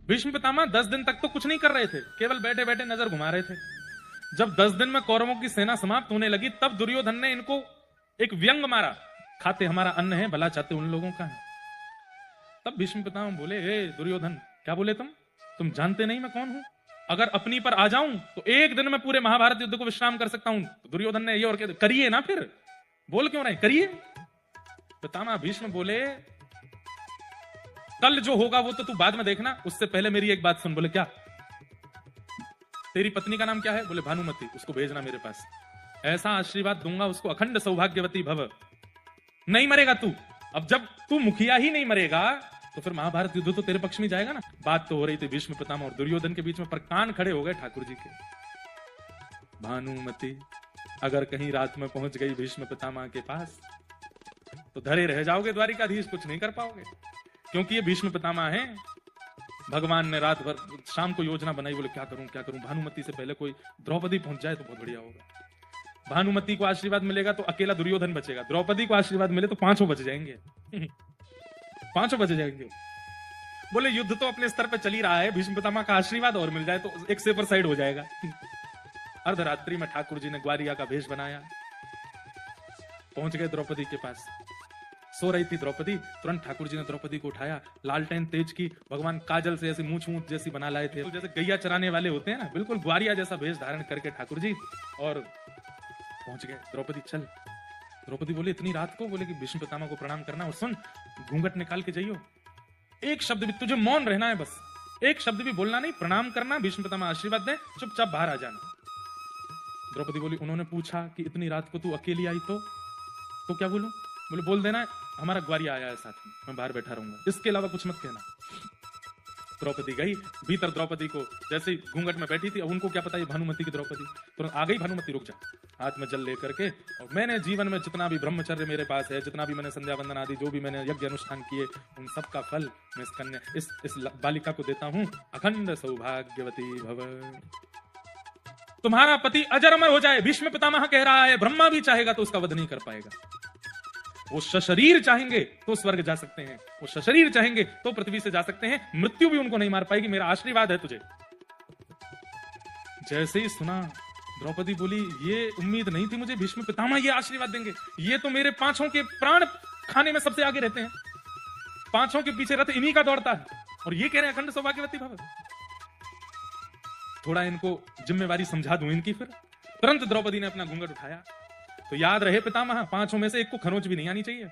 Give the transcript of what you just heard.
भीष्म पितामह 10 दिन तक तो कुछ नहीं कर रहे थे, केवल बैठे बैठे नजर घुमा रहे थे। जब 10 दिन में कौरवों की सेना समाप्त होने लगी, तब दुर्योधन ने इनको एक व्यंग मारा, खाते हमारा अन्न है, भला चाहते उन लोगों का है। तब भीष्म पितामह बोले, हे दुर्योधन, क्या बोले तुम जानते नहीं मैं कौन हूं? अगर अपनी पर आ जाऊं तो एक दिन में पूरे महाभारत युद्ध को विश्राम कर सकता हूं। तो दुर्योधन ने ये और कह, करिए ना, फिर बोल क्यों रहे, करिए। पितामह भीष्म बोले, कल जो होगा वो तो तू बाद में देखना, उससे पहले मेरी एक बात सुन। बोले क्या? तेरी पत्नी का नाम क्या है? बोले भानुमति, उसको भेजना मेरे पास, ऐसा आशीर्वाद दूंगा उसको, अखंड सौभाग्यवती भव। नहीं मरेगा तू। अब जब तू मुखिया ही नहीं मरेगा तो फिर महाभारत युद्ध तो तेरे पक्ष में जाएगा ना। बात तो हो रही थी भीष्म पितामह और दुर्योधन के बीच में, पर कान खड़े हो गए ठाकुर जी के। भानुमति अगर कहीं रात में पहुंच गई भीष्म पितामह के पास तो धरे रह जाओगे द्वारिकाधीश, कुछ नहीं कर पाओगे, क्योंकि ये भीष्म पितामह हैं। भगवान ने रात भर शाम को योजना बनाई, बोले क्या करूं, भानुमति से पहले कोई द्रौपदी पहुंच जाए तो बहुत बढ़िया होगा। भानुमति को आशीर्वाद मिलेगा तो अकेला दुर्योधन बचेगा, द्रौपदी को आशीर्वाद मिले तो पांचों बच जाएंगे। पांचों बच जाएंगे। बोले युद्ध तो अपने स्तर पर चल ही रहा है, भीष्म पितामह का आशीर्वाद और मिल जाए तो एक सेपर साइड हो जाएगा। अर्धरात्रि में ठाकुर जी ने ग्वारिया का भेष बनाया, पहुंच गए द्रौपदी के पास। सो रही थी द्रौपदी, तुरंत ठाकुर जी ने द्रौपदी को उठाया, लालटेन तेज की, भगवान काजल से ऐसी मूंछ जैसी बना लाए थे, जैसे गैया चराने वाले होते हैं ना, बिल्कुल ग्वारिया जैसा भेष धारण करके ठाकुर जी, और पहुंच गए। द्रौपदी चल। द्रौपदी बोली इतनी रात को? बोले कि भीष्म पितामह को प्रणाम करना, और सुन घूंघट निकाल के जाइयो, एक शब्द भी तुझे मौन रहना है, बस एक शब्द भी बोलना नहीं, प्रणाम करना, भीष्म पितामह आशीर्वाद दे, चुपचाप बाहर आ जाना। द्रौपदी बोली, उन्होंने पूछा कि इतनी रात को तू अकेली आई तो क्या बोलूं? बोले बोल देना हमारा ग्वारिया आया है साथ में, मैं बाहर बैठा रहूंगा, इसके अलावा कुछ मत कहना। द्रौपदी गई भीतर। द्रौपदी को जैसे ही घूंघट में बैठी थी, अब उनको क्या पता ये भानुमति की द्रौपदी, तो आ गई। भानुमति रुक जा, हाथ में जल लेकर के, और मैंने जीवन में जितना भी ब्रह्मचर्य मेरे पास है, जितना भी मैंने संध्या वंदन आदि जो भी मैंने यज्ञ अनुष्ठान किए, उन सब का फल मैं इस कन्या इस बालिका को देता हूं, अखंड सौभाग्यवती भव। तुम्हारा पति अजर अमर हो जाए, भीष्म पितामह कह रहा है, ब्रह्मा भी चाहेगा तो उसका वध नहीं कर पाएगा। वो सशरीर चाहेंगे तो स्वर्ग जा सकते हैं, वो सशरीर चाहेंगे तो पृथ्वी से जा सकते हैं, मृत्यु भी उनको नहीं मार पाएगी, मेरा आशीर्वाद है तुझे। जैसे ही सुना, द्रौपदी बोली, ये उम्मीद नहीं थी मुझे, भीष्म पितामह ये आशीर्वाद देंगे, ये तो मेरे पांचों के प्राण खाने में सबसे आगे रहते हैं, पांचों के पीछे रथ इन्हीं का दौड़ता है, और ये कह रहे हैं अखंड सौभाग्यवती भव। थोड़ा इनको जिम्मेवारी समझा दूं इनकी। फिर तुरंत द्रौपदी ने अपना घूंघट उठाया। तो याद रहे पितामह, पांचों में से एक को खरोंच भी नहीं आनी चाहिए।